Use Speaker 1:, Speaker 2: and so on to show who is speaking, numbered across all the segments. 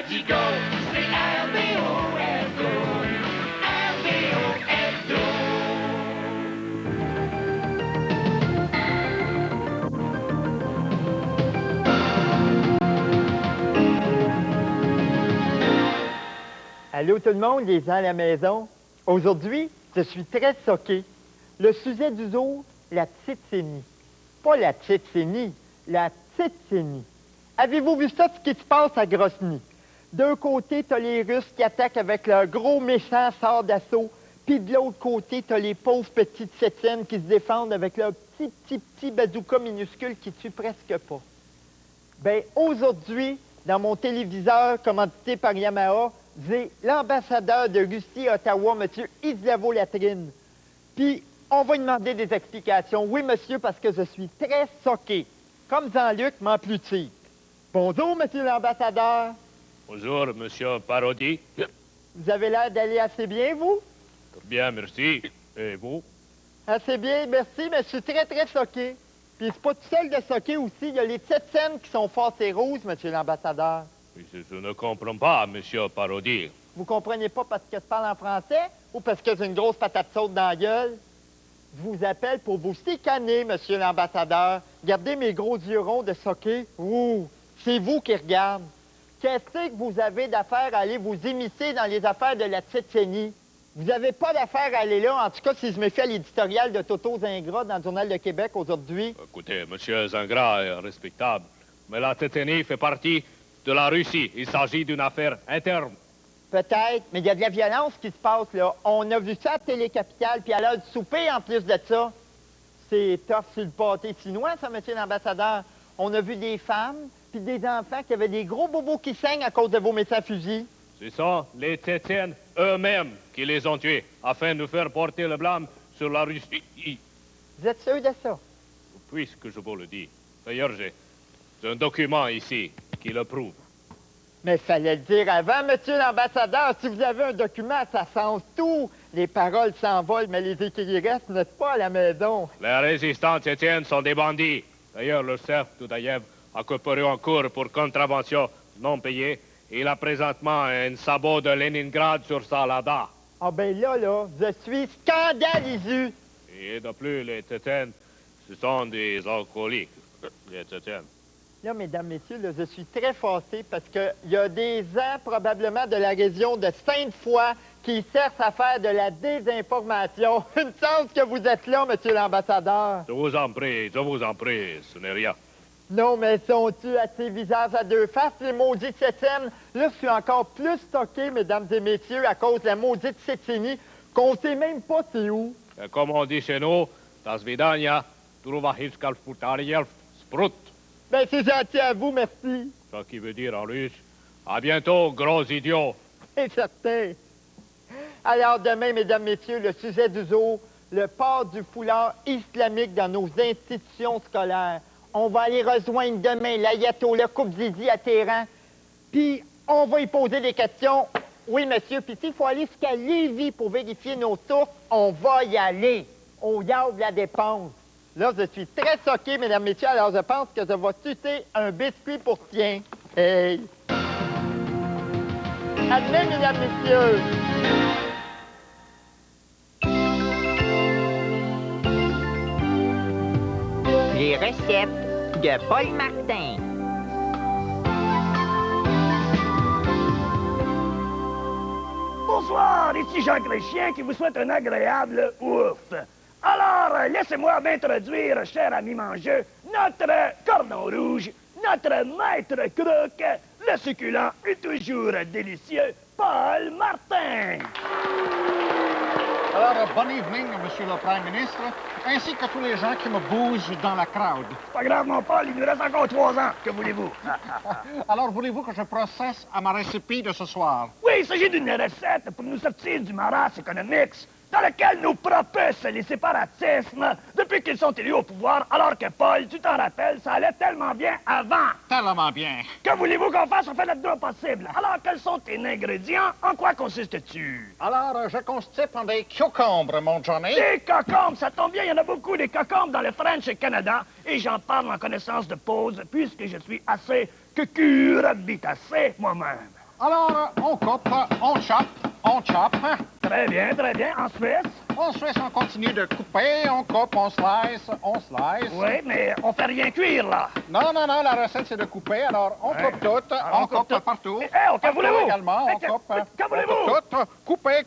Speaker 1: Let's go, c'est RVO Hebdo. RVO Hebdo.
Speaker 2: Allô tout le monde, les gens à la maison. Aujourd'hui, je suis très choqué. Le sujet du jour, la Tchétchénie. Pas la Tchétchénie, la Tchétchénie. Avez-vous vu ça, ce qui se passe à Grozny? D'un côté, t'as les Russes qui attaquent avec leur gros méchant char d'assaut, puis de l'autre côté, t'as les pauvres petits Tchétchènes qui se défendent avec leur petit bazooka minuscule qui tue presque pas. Ben, aujourd'hui, dans mon téléviseur commandité par Yamaha, j'ai l'ambassadeur de Russie à Ottawa, M. Islavo Latrine. Puis, on va lui demander des explications. Oui, monsieur, parce que je suis très choqué. Comme Jean-Luc, m'en plus type. Bonjour, monsieur l'ambassadeur.
Speaker 3: Bonjour, monsieur Parodi.
Speaker 2: Vous avez l'air d'aller assez bien, vous?
Speaker 3: Très bien, merci. Et vous?
Speaker 2: Assez bien, merci, mais je suis très, très choqué. Puis c'est pas tout seul de choquer aussi. Il y a les Tchétchènes qui sont forts et roses, monsieur l'ambassadeur.
Speaker 3: Je ne comprends pas, monsieur Parodi.
Speaker 2: Vous comprenez pas parce que je parle en français ou parce que j'ai une grosse patate chaude dans la gueule? Je vous appelle pour vous chicaner, monsieur l'ambassadeur. Regardez mes gros yeux ronds de choqué. Ouh, c'est vous qui regardez. Qu'est-ce que vous avez d'affaires à aller vous immiscer dans les affaires de la Tchétchénie? Vous n'avez pas d'affaires à aller là, en tout cas si je me fie à l'éditorial de Toto Zingras dans le Journal de Québec aujourd'hui.
Speaker 3: Écoutez, monsieur Zingras est respectable, mais la Tchétchénie fait partie de la Russie. Il s'agit d'une affaire interne.
Speaker 2: Peut-être, mais il y a de la violence qui se passe, là. On a vu ça à Télé-Capitale, puis à l'heure du souper, en plus de ça. C'est tough sur le pâté chinois, ça, monsieur l'ambassadeur. On a vu des femmes, puis des enfants qui avaient des gros bobos qui saignent à cause de vos méchants fusils.
Speaker 3: Ce sont les Tchétchènes eux-mêmes qui les ont tués, afin de faire porter le blâme sur la Russie.
Speaker 2: Vous êtes sûr de ça?
Speaker 3: Puisque je vous le dis. D'ailleurs, j'ai un document ici qui le prouve.
Speaker 2: Mais fallait le dire avant, monsieur l'ambassadeur. Si vous avez un document, ça change tout. Les paroles s'envolent, mais les écrits restent, n'est-ce pas, à la maison?
Speaker 3: Les résistants tchétchènes sont des bandits. D'ailleurs, le chef Doudaïev a coupé en cours pour contravention non payée. Il a présentement un sabot de Leningrad sur sa Lada.
Speaker 2: Ah ben là, je suis scandalisé.
Speaker 3: Et de plus, les Tchétchènes, ce sont des alcooliques, les Tchétchènes.
Speaker 2: Là, mesdames, messieurs, là, je suis très fâché parce qu'il y a des gens, probablement de la région de Sainte-Foy, qui cherchent à faire de la désinformation. Une chance que vous êtes là, monsieur l'ambassadeur.
Speaker 3: Je vous en prie, ce n'est rien.
Speaker 2: Non, mais sont-tu à ces visages à deux faces, les maudits Tchétchènes? Là, je suis encore plus stocké, mesdames et messieurs, à cause de la maudite Tchétchénie, qu'on sait même pas c'est où.
Speaker 3: Et comme on dit chez nous, das vidania, Truvahivskalfutarielf sprut.
Speaker 2: Ben, c'est gentil à vous, merci.
Speaker 3: Ce qui veut dire en russe, à bientôt, gros idiot.
Speaker 2: C'est certain. Alors, demain, mesdames, messieurs, le sujet du jour, le port du foulard islamique dans nos institutions scolaires. On va aller rejoindre demain l'ayatollah Khoubzizi à Téhéran, puis on va y poser des questions. Oui, monsieur, puis s'il faut aller jusqu'à Lévis pour vérifier nos sources, on va y aller. Au yard de la dépense. Là, je suis très choqué, mesdames, messieurs, alors je pense que je vais sucer un biscuit pour tien. Hey! À demain, mesdames, messieurs!
Speaker 4: Les recettes de Paul Martin.
Speaker 5: Bonsoir, ici Jean Chrétien qui vous souhaite un agréable ouf. Alors, laissez-moi m'introduire, cher ami mangeux, notre cordon rouge, notre maître croque, le succulent et toujours délicieux Paul Martin.
Speaker 6: Alors, bon evening, Monsieur le Prime Ministre, ainsi que tous les gens qui me bougent dans la crowd.
Speaker 5: C'est pas grave, mon Paul, il nous reste encore 3 ans. Que voulez-vous?
Speaker 6: Alors, voulez-vous que je processe à ma récipe de ce soir?
Speaker 5: Oui, il s'agit d'une recette pour nous sortir du morasse économique dans lequel nous propulsent les séparatismes depuis qu'ils sont élus au pouvoir, alors que, Paul, tu t'en rappelles, ça allait tellement bien avant.
Speaker 6: Tellement bien.
Speaker 5: Que voulez-vous qu'on fasse? On fait notre mieux possible. Alors, quels sont tes ingrédients? En quoi consiste-tu?
Speaker 6: Alors, je constipe en des cucumbres, mon Johnny.
Speaker 5: Des cocombes, ça tombe bien, il y en a beaucoup des cocombes dans le French Canada, et j'en parle en connaissance de cause, puisque je suis assez que cuirassé moi-même.
Speaker 6: Alors, on coupe, on chope.
Speaker 5: Très bien, très bien. En Suisse?
Speaker 6: En Suisse, on continue de couper, on coupe, on slice.
Speaker 5: Oui, mais on fait rien cuire, là.
Speaker 6: Non, la recette, c'est de couper. Alors, on coupe tout,
Speaker 5: Alors,
Speaker 6: on coupe
Speaker 5: tout.
Speaker 6: partout.
Speaker 5: Que voulez-vous?
Speaker 6: Également, on coupe.
Speaker 5: Que voulez-vous?
Speaker 6: Tout.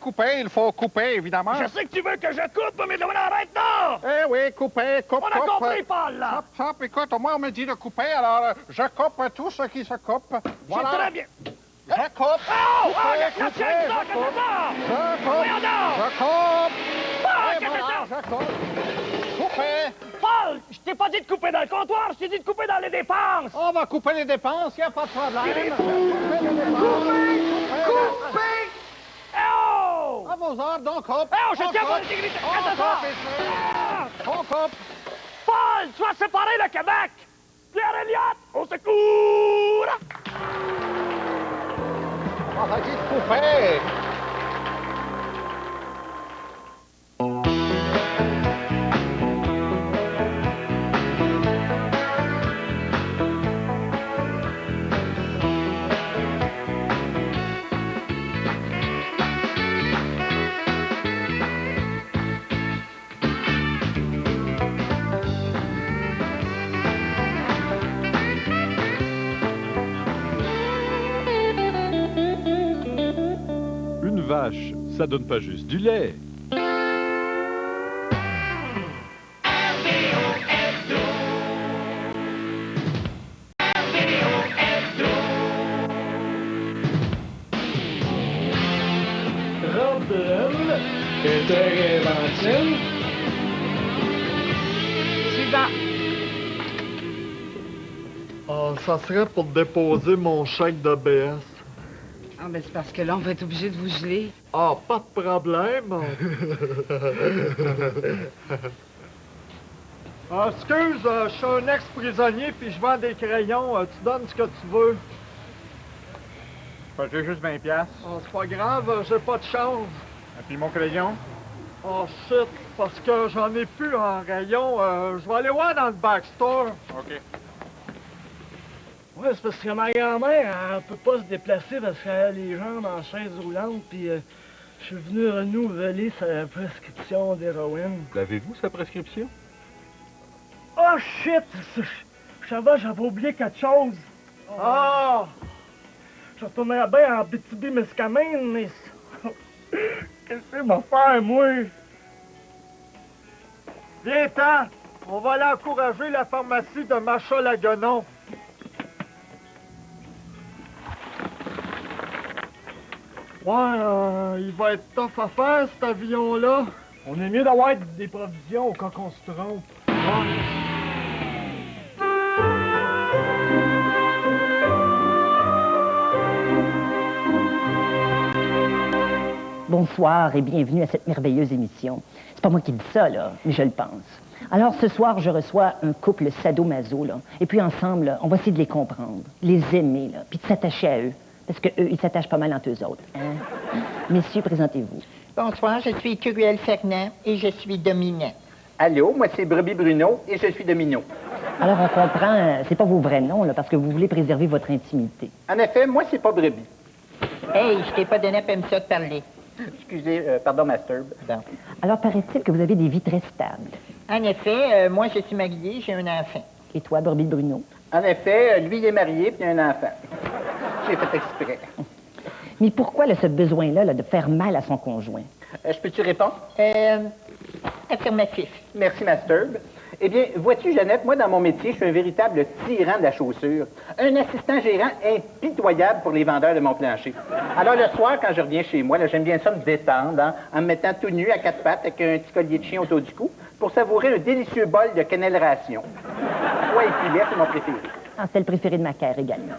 Speaker 6: Couper, il faut couper, évidemment.
Speaker 5: Je sais que tu veux que je coupe, mais on arrête, non!
Speaker 6: Eh oui, couper, coupe.
Speaker 5: On a compris, Paul, là!
Speaker 6: Chop, écoute, moi, on me dit de couper, alors je coupe tout ce qui se coupe. Voilà.
Speaker 5: C'est très bien.
Speaker 6: Je coupe.
Speaker 5: Oh!
Speaker 6: Couper,
Speaker 5: Qu'est-ce que c'est ça?
Speaker 6: je coupe.
Speaker 5: Voyons donc!
Speaker 6: Je coupe.
Speaker 5: Paul,
Speaker 6: Et
Speaker 5: qu'est-ce que
Speaker 6: voilà,
Speaker 5: c'est ça?
Speaker 6: je coupe. Couper.
Speaker 5: Paul, je t'ai pas dit de couper dans le comptoir, je t'ai dit de couper dans les dépenses!
Speaker 6: On va couper les dépenses, il n'y a pas de problème.
Speaker 5: Il est fou.
Speaker 6: Couper les dépenses.
Speaker 5: Couper! Oh!
Speaker 6: À vos ordres, on coupe.
Speaker 5: Oh, je
Speaker 6: On
Speaker 5: tiens
Speaker 6: coupe.
Speaker 5: mon intégrité!
Speaker 6: On
Speaker 5: Qu'est-ce que
Speaker 6: coupe
Speaker 5: c'est
Speaker 6: ici.
Speaker 5: ça?
Speaker 6: On coupe.
Speaker 5: Paul, tu vas séparer le Québec! Pierre Elliott, au secours!
Speaker 6: On va dire couper.
Speaker 7: Une vache, ça donne pas juste du lait.
Speaker 5: Robin, intervention.
Speaker 8: Suivant.
Speaker 2: Ah, ça serait pour déposer mon chèque d'ABS.
Speaker 8: Ah, ben c'est parce que là, on va être obligé de vous geler.
Speaker 2: Ah, pas de problème. Excuse, je suis un ex-prisonnier puis je vends des crayons. Tu donnes ce que tu veux.
Speaker 6: J'ai juste 20 piastres.
Speaker 2: Ah, c'est pas grave, j'ai pas de change.
Speaker 6: Et puis mon crayon.
Speaker 2: Oh shit, parce que j'en ai plus en rayon. Je vais aller voir dans le backstore.
Speaker 6: OK.
Speaker 5: Ouais, c'est parce que ma grand-mère, elle peut pas se déplacer parce qu'elle a les jambes en chaise roulante, puis je suis venu renouveler sa prescription d'héroïne.
Speaker 7: L'avez-vous, sa prescription?
Speaker 5: Oh shit! Je savais, j'avais oublié quelque chose. Ah! Je retournerais bien en Abitibi-Miscamingue, mais... Qu'est-ce que m'a faire, moi?
Speaker 2: Viens-t'en, on va aller encourager la pharmacie de Macha-Laguenon. Ouais, il va être tough à faire, cet avion-là.
Speaker 5: On est mieux d'avoir des provisions au cas qu'on se trompe.
Speaker 9: Bonsoir et bienvenue à cette merveilleuse émission. C'est pas moi qui dis ça, là, mais je le pense. Alors, ce soir, je reçois un couple sadomaso, là. Et puis, ensemble, là, on va essayer de les comprendre, les aimer, là, puis de s'attacher à eux. Parce qu'eux, ils s'attachent pas mal entre eux autres. Hein? Messieurs, présentez-vous.
Speaker 4: Bonsoir, je suis Cruel Fernand et je suis dominant.
Speaker 10: Allô, moi c'est Brebis Bruno et je suis Domino.
Speaker 9: Alors, on comprend, c'est pas vos vrais noms, là, parce que vous voulez préserver votre intimité.
Speaker 10: En effet, moi c'est pas Brebis.
Speaker 4: Hey, je t'ai pas donné à peine ça de parler.
Speaker 10: Excusez, pardon, Master.
Speaker 4: Bon.
Speaker 9: Alors, paraît-il que vous avez des vies très stables.
Speaker 4: En effet, moi je suis marié, j'ai un enfant.
Speaker 9: Et toi, Brebis Bruno?
Speaker 10: En effet, lui il est marié puis il a un enfant. J'ai fait exprès.
Speaker 9: Mais pourquoi là, ce besoin-là là, de faire mal à son conjoint?
Speaker 10: Je peux-tu répondre?
Speaker 4: Affirmatif.
Speaker 10: Merci, Master. Eh bien, vois-tu, Jeannette, moi, dans mon métier, je suis un véritable tyran de la chaussure. Un assistant gérant impitoyable pour les vendeurs de mon plancher. Alors, le soir, quand je reviens chez moi, là, j'aime bien ça me détendre, hein, en me mettant tout nu à quatre pattes avec un petit collier de chien autour du cou pour savourer un délicieux bol de quenelle ration. Ouais, et filet, c'est mon préféré.
Speaker 9: Ah, c'est le préféré de ma cœur également.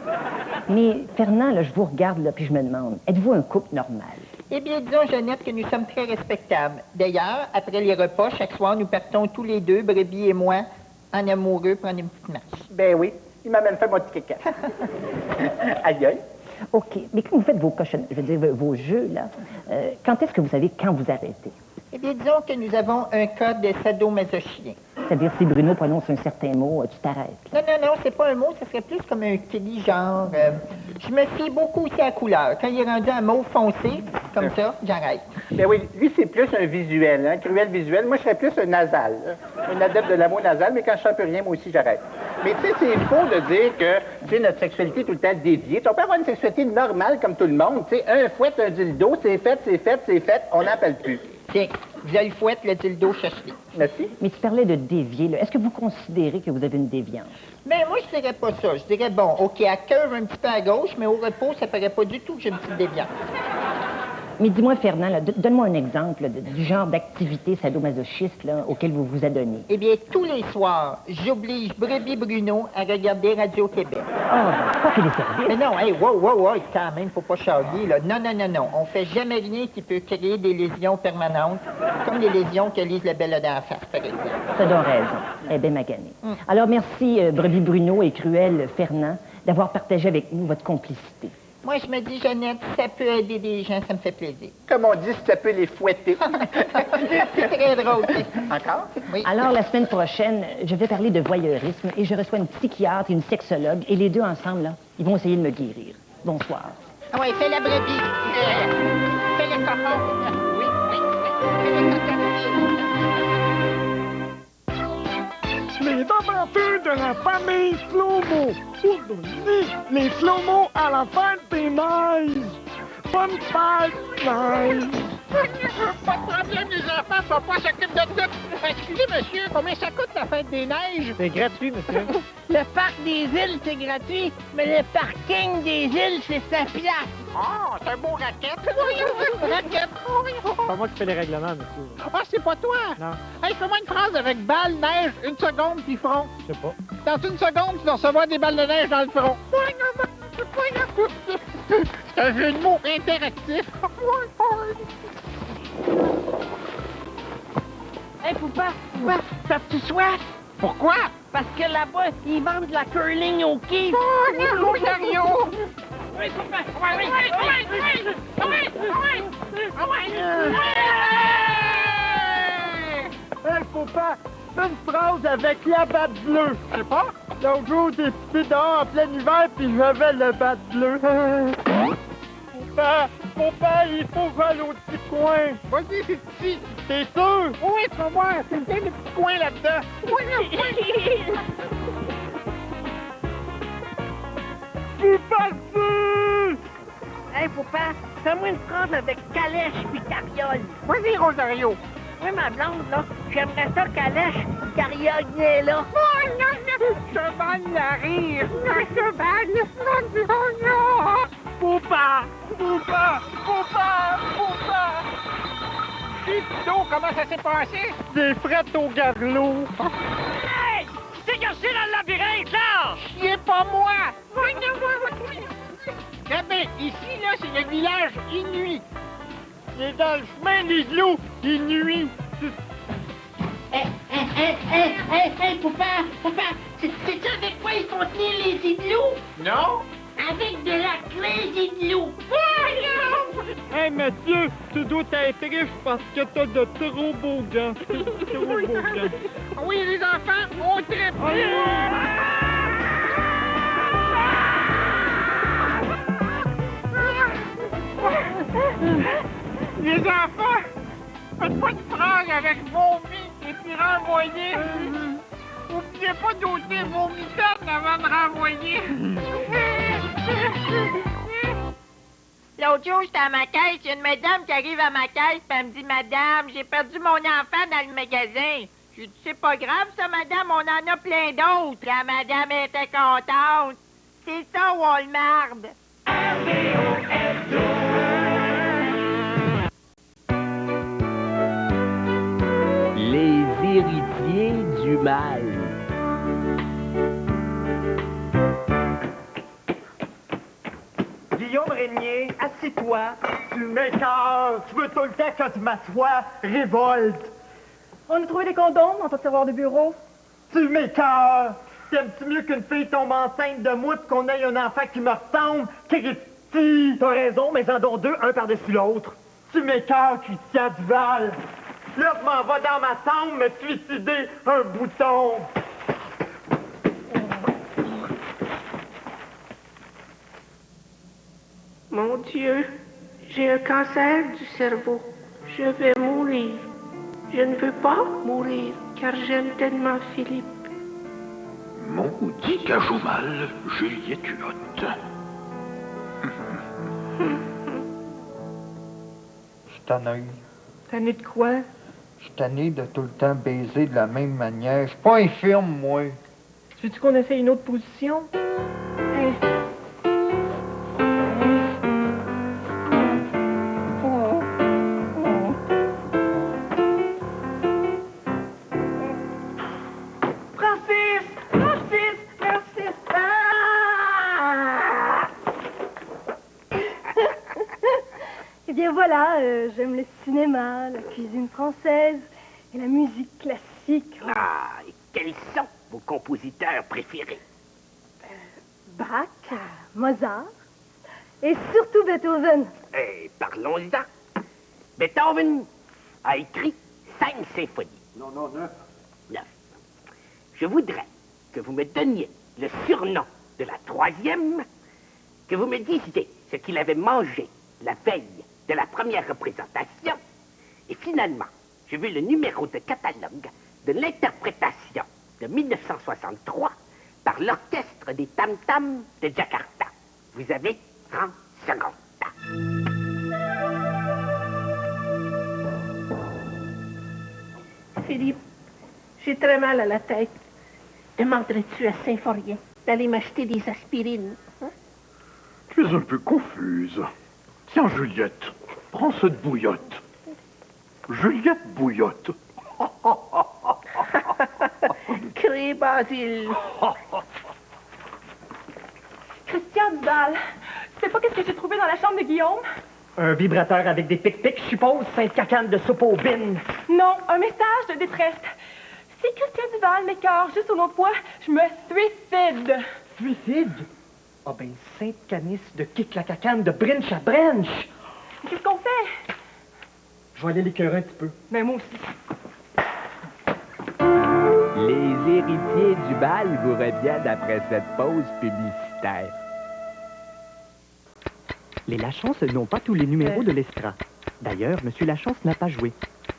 Speaker 9: Mais, Fernand, là, je vous regarde, là, puis je me demande, êtes-vous un couple normal?
Speaker 4: Eh bien, disons, Jeannette, que nous sommes très respectables. D'ailleurs, après les repas, chaque soir, nous partons tous les deux, Brebis et moi, en amoureux, prendre une petite marche.
Speaker 10: Ben oui, il m'a même fait mon petit caca. Aïe, aïe.
Speaker 9: OK. Mais quand vous faites vos cochonnes, je veux dire, vos jeux, là, quand est-ce que vous savez quand vous arrêtez?
Speaker 4: Eh bien, disons que nous avons un cas de sadomasochien.
Speaker 9: C'est-à-dire, si Bruno prononce un certain mot, tu t'arrêtes.
Speaker 4: Non, c'est pas un mot, ça serait plus comme un cri, genre... je me fie beaucoup aussi à la couleur. Quand il est rendu un mot foncé, comme ça, j'arrête.
Speaker 10: Ben oui, lui, c'est plus un visuel, hein, cruel visuel. Moi, je serais plus un nasal. Un adepte de l'amour nasal, mais quand je sens plus rien, moi aussi, j'arrête. Mais tu sais, c'est faux de dire que, tu sais, notre sexualité est tout le temps déviée. On peut avoir une sexualité normale comme tout le monde. Tu sais, un fouette, un dildo, c'est fait, on n'appelle plus.
Speaker 4: Tiens, vous allez fouette le dildo chercher.
Speaker 10: Merci.
Speaker 9: Mais tu parlais de dévier, là. Est-ce que vous considérez que vous avez une déviance?
Speaker 4: Ben, moi, je dirais pas ça. Je dirais, bon, OK, à cœur un petit peu à gauche, mais au repos, ça paraît pas du tout que j'ai une petite déviance.
Speaker 9: Mais dis-moi, Fernand, là, donne-moi un exemple là, du genre d'activité sadomasochiste là, auquel vous vous adonnez.
Speaker 4: Eh bien, tous les soirs, j'oblige Brebis Bruno à regarder Radio-Québec.
Speaker 9: Pas qu'il est service.
Speaker 4: Mais non, hey, wow, quand même, faut pas charrier, là. Non. On fait jamais rien qui peut créer des lésions permanentes, comme les lésions que Lise Lebel a dans la face, par exemple.
Speaker 9: T'as donc raison. Elle est bien maganée. Alors, merci, Brebis Bruno et Cruel Fernand, d'avoir partagé avec nous votre complicité.
Speaker 4: Moi, je me dis, Jeannette, si ça peut aider des gens, ça me fait plaisir.
Speaker 10: Comme on dit, si ça peut les fouetter.
Speaker 4: C'est très drôle.
Speaker 10: Encore?
Speaker 4: Oui.
Speaker 9: Alors, la semaine prochaine, je vais parler de voyeurisme et je reçois une psychiatre et une sexologue et les deux ensemble, là, ils vont essayer de me guérir. Bonsoir.
Speaker 4: Ah ouais, fais la brebis. Fais le cocon. Oui. Fais le cocon.
Speaker 5: Les aventures de la famille Flomo. Aujourd'hui, les Flomo à la fête des neiges. Bonne fête, neige.
Speaker 6: Pas de problème, les enfants, papa s'occupe de tout. Excusez, monsieur, combien ça coûte la fête des neiges?
Speaker 2: C'est gratuit, monsieur.
Speaker 6: Le parc des îles, c'est gratuit, mais le parking des îles, c'est 5 piastres. Ah, c'est un beau racket. Racket.
Speaker 2: C'est pas moi qui fais les règlements, monsieur.
Speaker 6: Ah, c'est pas toi?
Speaker 2: Non.
Speaker 6: Hey, fais-moi une phrase avec balle, neige, une seconde, puis front.
Speaker 2: Je sais pas.
Speaker 6: Dans une seconde, tu vas recevoir des balles de neige dans le front. C'est un jeu de mots interactif.
Speaker 11: Hey, Poupa, t'as-tu soif?
Speaker 6: Pourquoi?
Speaker 11: Parce que là-bas, ils vendent de la curling au quai.
Speaker 6: Oh, Mario!
Speaker 11: Oui, Poupa!
Speaker 2: Hey, faut pas une phrase avec la batte bleue.
Speaker 6: Je sais pas.
Speaker 2: L'autre jour, j'ai pissé dehors en plein hiver, puis j'avais le batte bleu. Papa, il faut que j'aille au petit coin.
Speaker 6: Vas-y, c'est petit.
Speaker 2: T'es sûr?
Speaker 6: Oui, tu vas voir, c'est plein de petits coins là-dedans.
Speaker 11: Hey, Poupa, fais-moi une phrase avec calèche puis carriole.
Speaker 6: Vas-y, Rosario.
Speaker 11: Oui, ma blonde, là, j'aimerais ça calèche, carriole est là.
Speaker 6: Oh, non, cheval à rire. Cheval,
Speaker 2: Poupa!
Speaker 6: Dis, Tito, comment ça s'est passé?
Speaker 2: Des frettes au garlot.
Speaker 11: Hey! Tu t'es caché dans le labyrinthe, là!
Speaker 6: Chiez pas moi! Regardez, ici, là, c'est le village Inuit.
Speaker 2: Il est dans le chemin des loups. Il nuit.
Speaker 11: Hey, Poupa, sais-tu avec quoi ils font tenir les igloos?
Speaker 6: Non?
Speaker 11: Avec de la clé d'igloo.
Speaker 2: Hey, monsieur, tu dois être riche parce que t'as de trop beaux gants. Trop beaux gants.
Speaker 6: Oui, les enfants, on tripe. Les enfants, faites pas de phrase avec vomi et puis renvoyer. N'oubliez pas d'ôter vos mitaines avant de renvoyer.
Speaker 4: L'autre jour, j'étais à ma caisse, il y a une madame qui arrive à ma caisse, puis elle me dit, Madame, j'ai perdu mon enfant dans le magasin. J'ai dit, c'est pas grave, ça, madame, on en a plein d'autres. La madame était contente. C'est ça, Walmart.
Speaker 12: Les héritiers du mal.
Speaker 2: Guillaume Régnier, assis-toi. Tu m'écoeures. Tu veux tout le temps que je m'assoie. Révolte.
Speaker 13: On a trouvé des condoms dans ton tiroir de bureau.
Speaker 2: Tu m'écoeures. T'aimes-tu mieux qu'une fille tombe enceinte de moi pis qu'on ait un enfant qui me ressemble? Christy! T'as raison, mais j'en donne deux, un par-dessus l'autre. Tu m'écoeures, Christian Duval. Là, je m'en vais dans ma chambre me suicider un bouton.
Speaker 11: Mon Dieu, j'ai un cancer du cerveau. Je vais mourir. Je ne veux pas mourir, car j'aime tellement Philippe.
Speaker 14: Maudit qu'elle joue mal, Juliette Hulotte.
Speaker 15: Je suis tanné.
Speaker 11: Tanné de quoi?
Speaker 15: Je suis tanné de tout le temps baiser de la même manière. Je suis pas infirme, moi.
Speaker 13: Veux-tu qu'on essaie une autre position? Hein?
Speaker 11: Francis! Francis! Francis! Ah!
Speaker 13: Eh bien voilà, j'aime le cinéma, la cuisine française et la musique classique.
Speaker 16: Ah, et quels sont vos compositeurs préférés?
Speaker 13: Bach, Mozart et surtout Beethoven.
Speaker 16: Eh, parlons-en. Beethoven a écrit 5 symphonies.
Speaker 14: Non, 9.
Speaker 16: 9. Je voudrais que vous me donniez le surnom de la 3e, que vous me disiez ce qu'il avait mangé la veille de la première représentation, et finalement, je veux le numéro de catalogue de l'interprétation de 1963 par l'orchestre des Tam-Tams de Jakarta. Vous avez 30 secondes.
Speaker 11: Philippe, j'ai très mal à la tête. Demanderais-tu à Symphorien d'aller m'acheter des aspirines? Hein?
Speaker 14: Tu es un peu confuse. Tiens, Juliette, prends cette bouillotte. Juliette Bouillotte.
Speaker 11: Crée Basile.
Speaker 13: Christian Duval, tu sais pas qu'est-ce que j'ai trouvé dans la chambre de Guillaume?
Speaker 2: Un vibrateur avec des pic-pics, je suppose, Sainte-Cacane de soupe aux bines.
Speaker 13: Non, un message de détresse. Si Christian Duval m'écœure juste au nom de poids, je me suicide.
Speaker 2: Suicide? Ah ben, Sainte-Canis de Kick-la-Cacane de Brinch à Branch.
Speaker 13: Qu'est-ce qu'on fait?
Speaker 2: Je vais aller l'écœurer un petit peu.
Speaker 13: Mais moi aussi.
Speaker 12: Les héritiers du bal vous reviennent après cette pause publicitaire.
Speaker 17: Les Lachance n'ont pas tous les numéros de l'Estra. D'ailleurs, M. Lachance n'a pas joué.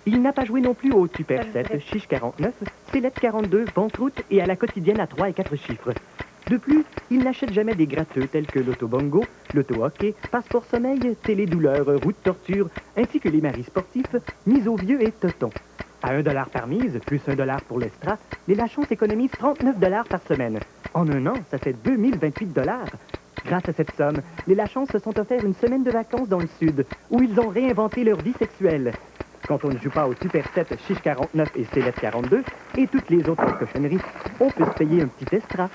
Speaker 17: Il n'a pas joué non plus au Super 7, Chiche 49, Céleste 42, Ventroute et à la quotidienne à 3 et 4 chiffres. De plus, il n'achète jamais des gratteux tels que l'auto-bongo, l'auto-hockey, passeport sommeil, télé-douleur, route torture, ainsi que les maris sportifs, mise au vieux et teuton. À $1 par mise, plus $1 pour l'Estra, les Lachance économisent $39 par semaine. En un an, ça fait $2028. Grâce à cette somme, les Lachance se sont offerts une semaine de vacances dans le Sud, où ils ont réinventé leur vie sexuelle. Quand on ne joue pas au Super 7, Chiche 49 et Céleste 42, et toutes les autres cochonneries, on peut se payer un petit Estra.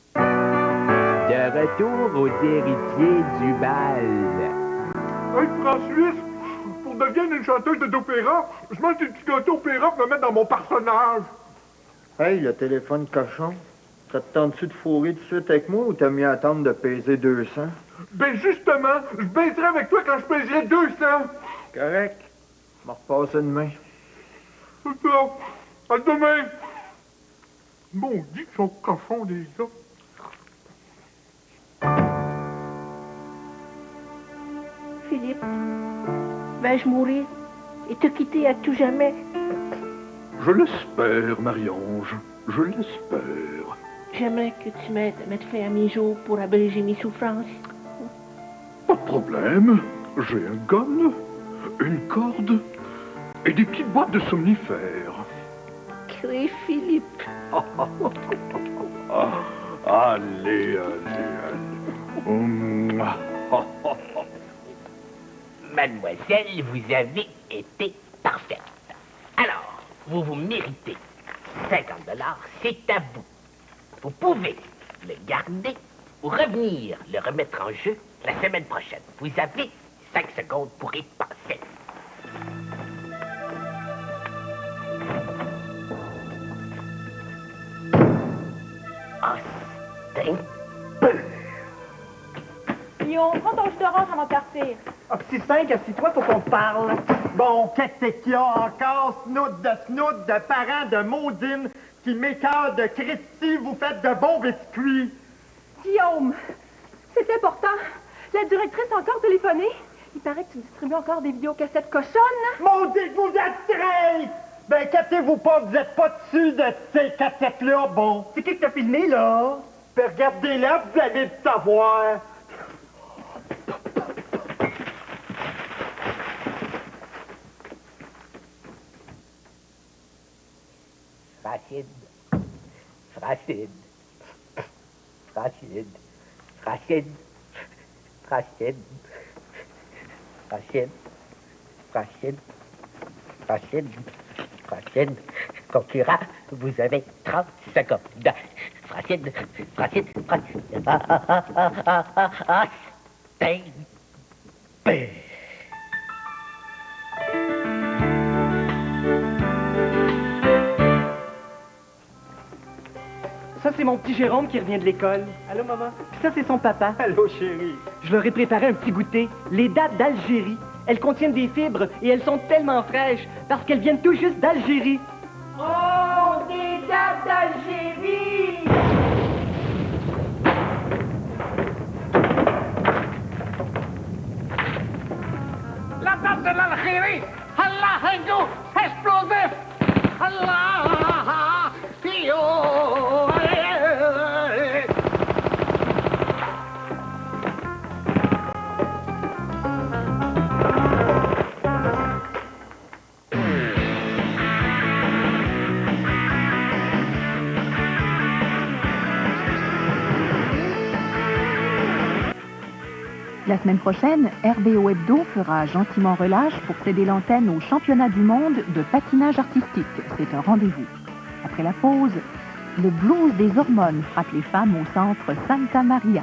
Speaker 12: De retour aux héritiers du bal.
Speaker 14: Hey, Francis, pour devenir une chanteuse d'opéra, je mange des petits gâteaux opéra pour me mettre dans mon personnage.
Speaker 15: Hey, le téléphone cochon, ça te tente-tu de fourrer tout de suite avec moi ou t'as mis à attendre de peser 200?
Speaker 14: Ben justement, je baiserai avec toi quand je pèserai 200.
Speaker 15: Correct. Je m'en repasse demain.
Speaker 14: C'est ça. À demain. Maudit qu'ils sont cochons, les gars.
Speaker 11: Philippe, vais-je mourir et te quitter à tout jamais?
Speaker 14: Je l'espère, Marie-Ange. Je l'espère.
Speaker 11: J'aimerais que tu m'aides à mettre fin à mes jours pour abréger mes souffrances.
Speaker 14: Pas de problème. J'ai un gun, une corde et des petites boîtes de somnifères.
Speaker 11: Crée Philippe.
Speaker 14: Allez, allez, allez.
Speaker 16: Mademoiselle, vous avez été parfaite. Alors, vous vous méritez $50, c'est à vous. Vous pouvez le garder ou revenir le remettre en jeu la semaine prochaine. Vous avez 5 secondes pour y passer. Ah, c'est un peu.
Speaker 18: Guillaume. Prends ton jus d'orange avant de partir.
Speaker 17: Ah, petit 5, assis-toi, faut qu'on parle.
Speaker 2: Bon, qu'est-ce qu'il y a encore, snout, de parents de maudine qui m'écœurent de Christy, vous faites de bons biscuits.
Speaker 13: Guillaume, c'est important. La directrice a encore téléphoné. Il paraît que tu distribues encore des vidéocassettes cochonnes.
Speaker 2: Maudit, vous êtes traître! Ben, captez-vous pas, vous êtes pas dessus de ces cassettes-là, bon.
Speaker 17: C'est qui t'a filmé, là?
Speaker 2: Ben, regardez-la, vous allez le savoir.
Speaker 16: Fracide. Fracide. Fracide. Fracide. Fracide. Fracide. Fracide. Fracide. Fracide. Concurrent, vous avez 30 secondes. Fracide. Fracide. Fracide.
Speaker 17: Ça, c'est mon petit Jérôme qui revient de l'école. Allô, maman? Puis ça, c'est son papa.
Speaker 2: Allô, chérie.
Speaker 17: Je leur ai préparé un petit goûter. Les dattes d'Algérie. Elles contiennent des fibres et elles sont tellement fraîches parce qu'elles viennent tout juste d'Algérie.
Speaker 18: Oh, des dates d'Algérie!
Speaker 6: La date de l'Algérie! Allah, un goût explosif! Allah!
Speaker 19: La semaine prochaine, RBO Hebdo fera gentiment relâche pour céder l'antenne au championnat du monde de patinage artistique. C'est un rendez-vous. Après la pause, le blues des hormones frappe les femmes au centre Santa Maria.